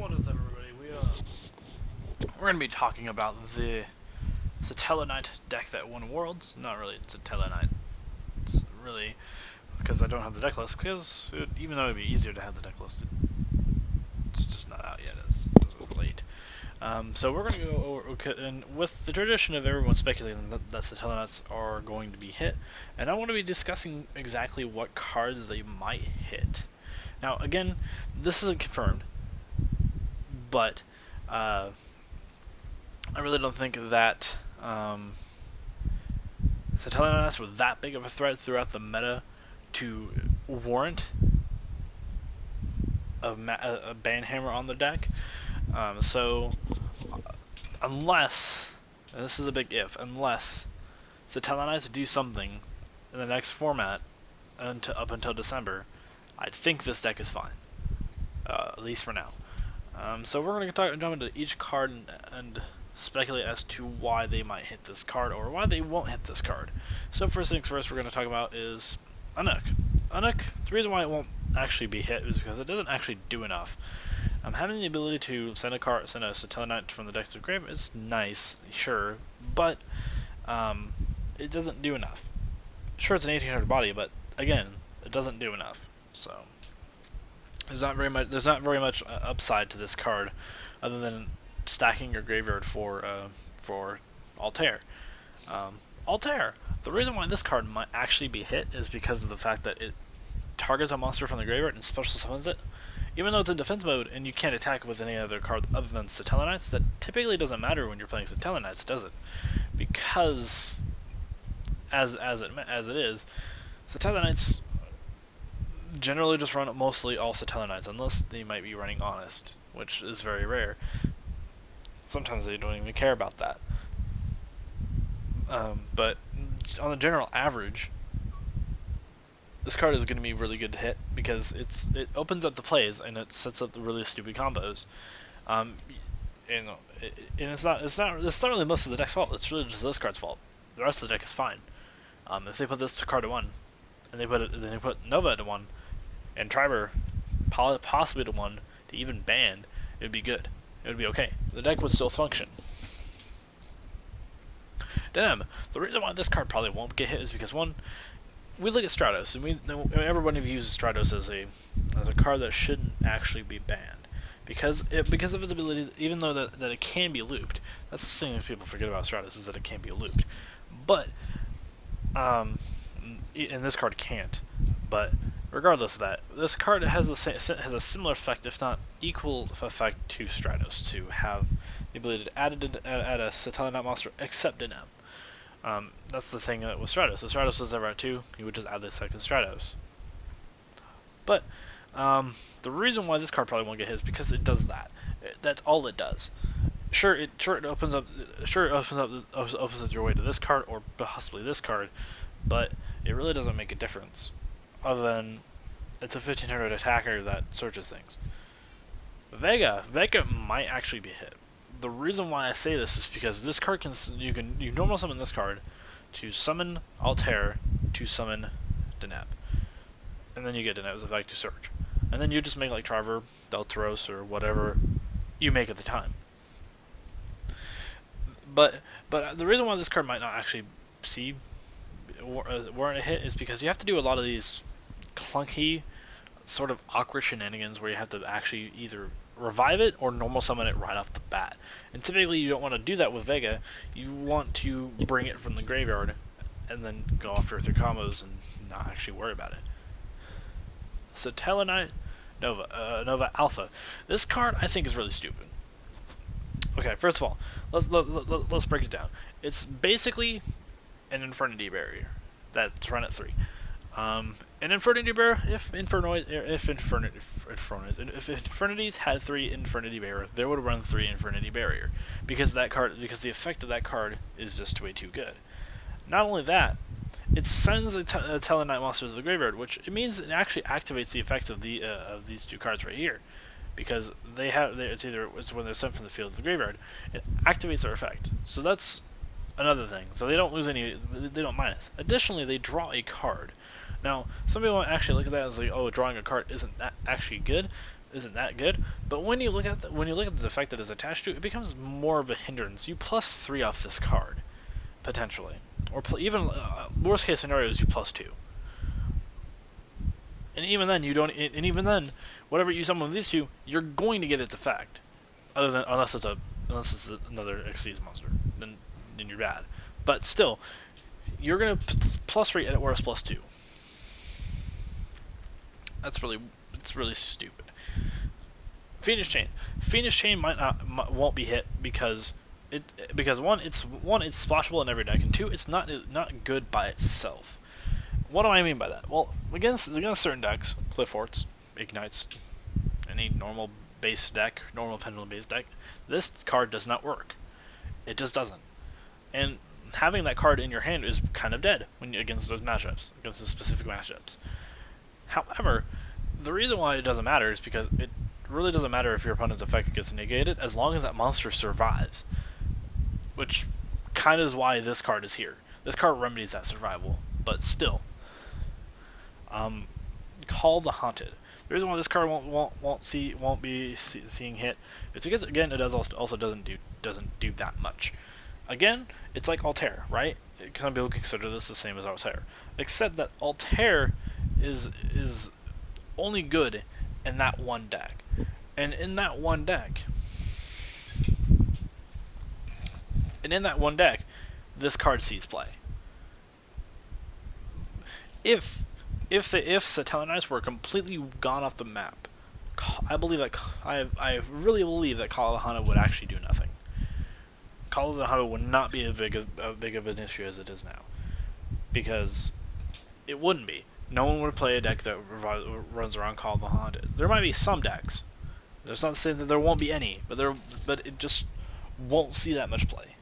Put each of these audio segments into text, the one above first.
What is up, everybody? We're gonna be talking about the Satellarknight deck that won Worlds. Not really Satellarknight. It's really because I don't have the deck list. Because even though it'd be easier to have the deck list, it's just not out yet. It's late. So we're gonna go over, and with the tradition of everyone speculating that Satellarknights are going to be hit, and I want to be discussing exactly what cards they might hit. Now, again, this isn't confirmed, but I really don't think that Satellarknights were that big of a threat throughout the meta to warrant a banhammer on the deck. So, unless, and this is a big if, unless Satellarknights do something in the next format up until December, I think this deck is fine, at least for now. So we're going to jump into each card and speculate as to why they might hit this card or why they won't hit this card. So first things first, we're going to talk about is Unuk. Unuk, the reason why it won't actually be hit is because it doesn't actually do enough. Having the ability to send a Satellarknight from the deck to the grave is nice, sure, but it doesn't do enough. Sure, it's an 1800 body, but again, it doesn't do enough. So there's not very much upside to this card, other than stacking your graveyard for Altair. Altair. The reason why this card might actually be hit is because of the fact that it targets a monster from the graveyard and special summons it. Even though it's in defense mode and you can't attack with any other card other than Satellarknights, that typically doesn't matter when you're playing Satellarknights, does it? Because as it is, Satellarknights generally just run mostly all Satellarknights, unless they might be running Honest, which is very rare. Sometimes they don't even care about that. But on the general average, this card is going to be really good to hit because it opens up the plays and it sets up the really stupid combos. And it's not really most of the deck's fault. It's really just this card's fault. The rest of the deck is fine. If they put this card to 1, and they put Nova to 1, and Triber possibly to 1 to even ban, it would be good. It would be okay. The deck would still function. Damn. The reason why this card probably won't get hit is because, one, we look at Stratos, and everybody views Stratos as a card that shouldn't actually be banned because of its ability. Even though that it can be looped, that's the thing that people forget about Stratos, is that it can be looped. But and this card can't. But regardless of that, this card has a similar effect, if not equal effect, to Stratos, to have the ability to add a Satellarknight monster except an M. That's the thing with Stratos. If Stratos was ever at 2, you would just add the second Stratos. But the reason why this card probably won't get hit is because it does that. That's all it does. Sure, it opens up your way to this card or possibly this card, but it really doesn't make a difference, other than it's a 1500 attacker that searches things. Vega might actually be hit. The reason why I say this is because this card you normal summon this card to summon Altair to summon Deneb, and then you get Deneb's effect to search, and then you just make like Triver, Deltaros, or whatever you make at the time. But the reason why this card might not actually warrant a hit is because you have to do a lot of these clunky, sort of awkward shenanigans where you have to actually either revive it or normal summon it right off the bat. And typically you don't want to do that with Vega. You want to bring it from the graveyard and then go after it through combos and not actually worry about it. Satellarknight Nova Alpha. This card I think is really stupid. Okay, first of all, let's break it down. It's basically an Infernity barrier that's run at 3. An Infernity barrier, if Infernities had 3 Infernity barrier, they would run 3 Infernity barrier because the effect of that card is just way too good. Not only that, it sends a Satellarknight monster to the graveyard, which it means it actually activates the effects of these 2 cards right here, because it's when they're sent from the field to the graveyard, it activates their effect. So that's another thing. So they don't lose any, they don't minus. Additionally, they draw a card. Now, some people might actually look at that as like, oh, drawing a card isn't that actually good. isn't that good. But when you look at the effect that is attached to it, it becomes more of a hindrance. You +3 off this card, potentially, or even worst case scenario is you +2. And even then, you don't. And even then, whatever you summon with these two, you're going to get its effect. Other than unless it's another Xyz monster, then you're bad. But still, you're gonna +3 at worst +2. It's really stupid. Phoenix Chain. Phoenix Chain won't be hit because one it's splashable in every deck, and two it's not good by itself. What do I mean by that? Well, against certain decks, Cliff Forts, Ignites, any normal base deck, normal pendulum base deck, this card does not work. It just doesn't. And having that card in your hand is kind of dead against those matchups, against the specific matchups. However, the reason why it doesn't matter is because it really doesn't matter if your opponent's effect gets negated as long as that monster survives. Which kind of is why this card is here. This card remedies that survival, but still. Call the Haunted. The reason why this card won't be seeing hit is because again it also doesn't do that much. Again, it's like Altair, right? Some people consider this the same as Altair, except that Altair is only good in that one deck, and in that one deck, this card sees play. If Satellarknights were completely gone off the map, I really believe that Call of the Hunter would actually do nothing. Call of the Hunter would not be as big of an issue as it is now, because it wouldn't be. No one would play a deck that runs around Call of the Haunted. There might be some decks. That's not to say that there won't be any, but it just won't see that much play.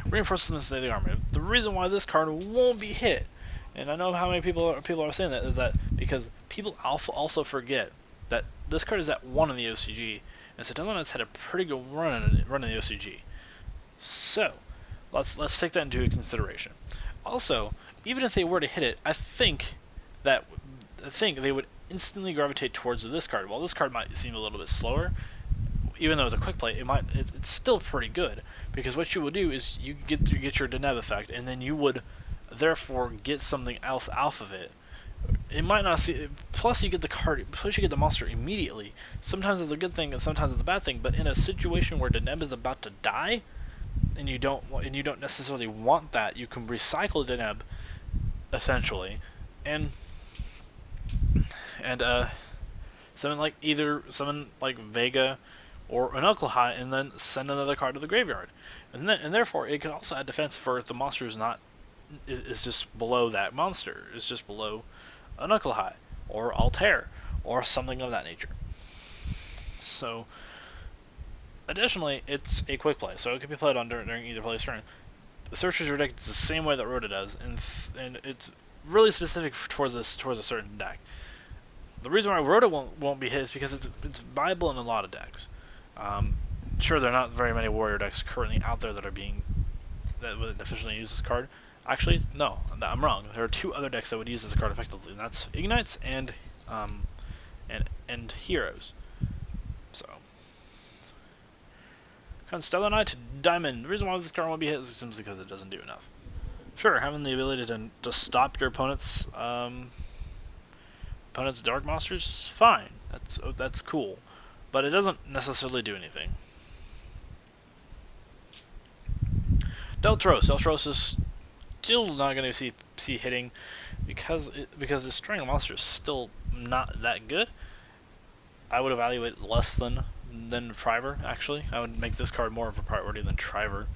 Reinforcements of the armor. The reason why this card won't be hit, and I know how many people are saying that, is that because people also forget that this card is at 1 in the OCG, and Satellarknights had a pretty good run in the OCG. So let's take that into consideration. Also, even if they were to hit it, I think they would instantly gravitate towards this card. While this card might seem a little bit slower, even though it's a quick play, it's still pretty good, because what you would do is you get your Deneb effect, and then you would therefore get something else off of it. It might not see. Plus, you get the monster immediately. Sometimes it's a good thing, and sometimes it's a bad thing. But in a situation where Deneb is about to die, and you don't necessarily want that, you can recycle Deneb, essentially, and summon like Vega or an High, and then send another card to the graveyard, and therefore it can also add defense for if the monster is just below that monster, is just below a High or Altair or something of that nature. So additionally, it's a quick play, so it can be played on during either player's turn. The Searcher's Verdict is the same way that Rhoda does, and it's really specific towards a certain deck. The reason why Rhoda won't be hit is because it's viable in a lot of decks. Sure, there are not very many warrior decks currently out there that would efficiently use this card. Actually, no, I'm wrong. There are 2 other decks that would use this card effectively, and that's Ignites and Heroes. So, Stellar Knight Diamond. The reason why this card won't be hit is simply because it doesn't do enough. Sure, having the ability to stop your opponent's dark monsters is fine. That's cool, but it doesn't necessarily do anything. Deltros is still not going to see hitting because the string of monsters is still not that good. I would evaluate it less than Triver. Actually, I would make this card more of a priority than Triver,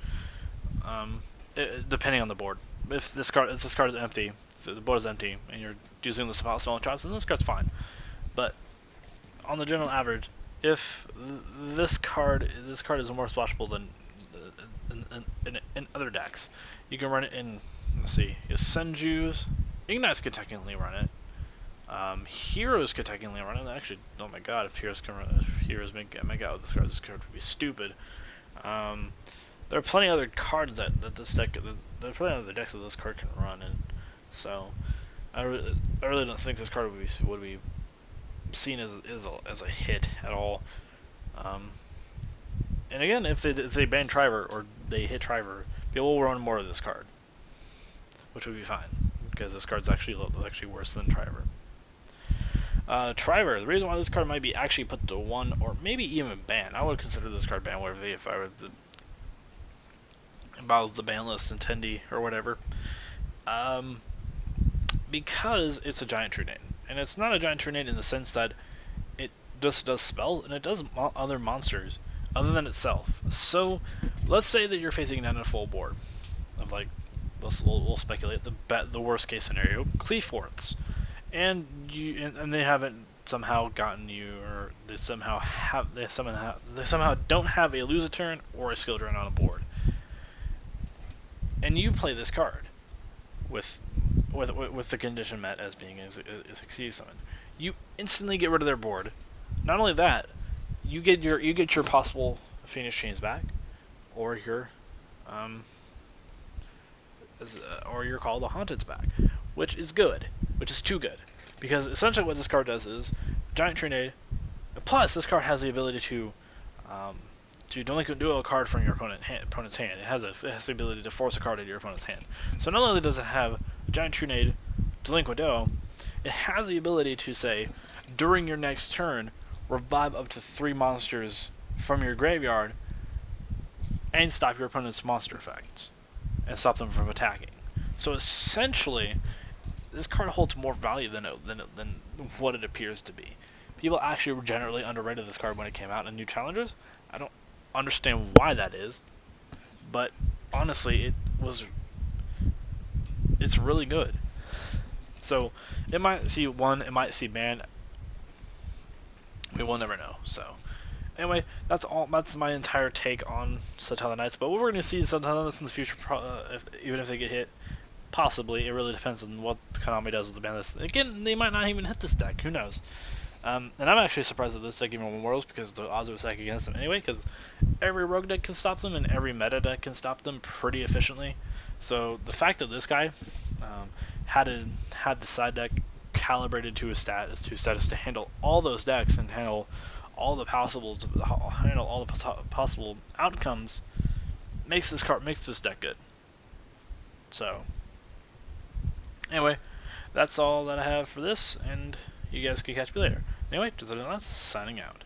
depending on the board. If this card is empty, so the board is empty, and you're using the small traps, then this card's fine. But on the general average, if this card is more splashable than in other decks, you can run it in. Let's see, Senju's. Ignites could technically run it. Heroes could technically run it. Actually, oh my god, if Heroes make out with this card would be stupid. There are plenty of other cards that this deck. There are plenty of other decks that this card can run in. So I really don't think this card would be seen as a hit at all. And again, if they ban Triver or they hit Triver, people will run more of this card, which would be fine because this card's actually worse than Triver. Triver, the reason why this card might be actually put to 1 or maybe even banned. I would consider this card banned if I were about the ban list intendee or whatever. Because it's a giant Trunade. And it's not a giant Trunade in the sense that it just does spells and it does other monsters other than itself. So let's say that you're facing down a full board of like, we'll speculate the worst case scenario, Cleaforths, and they haven't somehow gotten you, or they somehow don't have a lose a turn or a skill drain on a board, and you play this card with the condition met as being a succeed summon, you instantly get rid of their board. Not only that, you get your possible Phoenix Chains back, or your Call of the Haunted's back, which is good, which is too good, because essentially what this card does is giant Trunade. Plus, this card has the ability to delinquent duo a card from your opponent's hand. It has the ability to force a card into your opponent's hand. So not only does it have giant Trunade delinquent duo, it has the ability to say, during your next turn, revive up to 3 monsters from your graveyard and stop your opponent's monster effects and stop them from attacking. So essentially, this card holds more value than what it appears to be. People actually generally underrated this card when it came out in new challengers. I don't understand why that is, but honestly, it's really good. So it might see banned. We will never know. So anyway, that's my entire take on Satellarknights. But what we're going to see is Satellarknights in the future, even if they get hit, possibly. It really depends on what Konami does with the ban list. Again, they might not even hit this deck. Who knows? And I'm actually surprised that this deck even won Worlds, because the odds of a stack against them anyway, because every rogue deck can stop them and every meta deck can stop them pretty efficiently. So the fact that this guy had the side deck calibrated to his status to handle all those decks and handle all the possible outcomes makes this deck good. So anyway, that's all that I have for this, and you guys can catch me later. Anyway, Satellarknights signing out.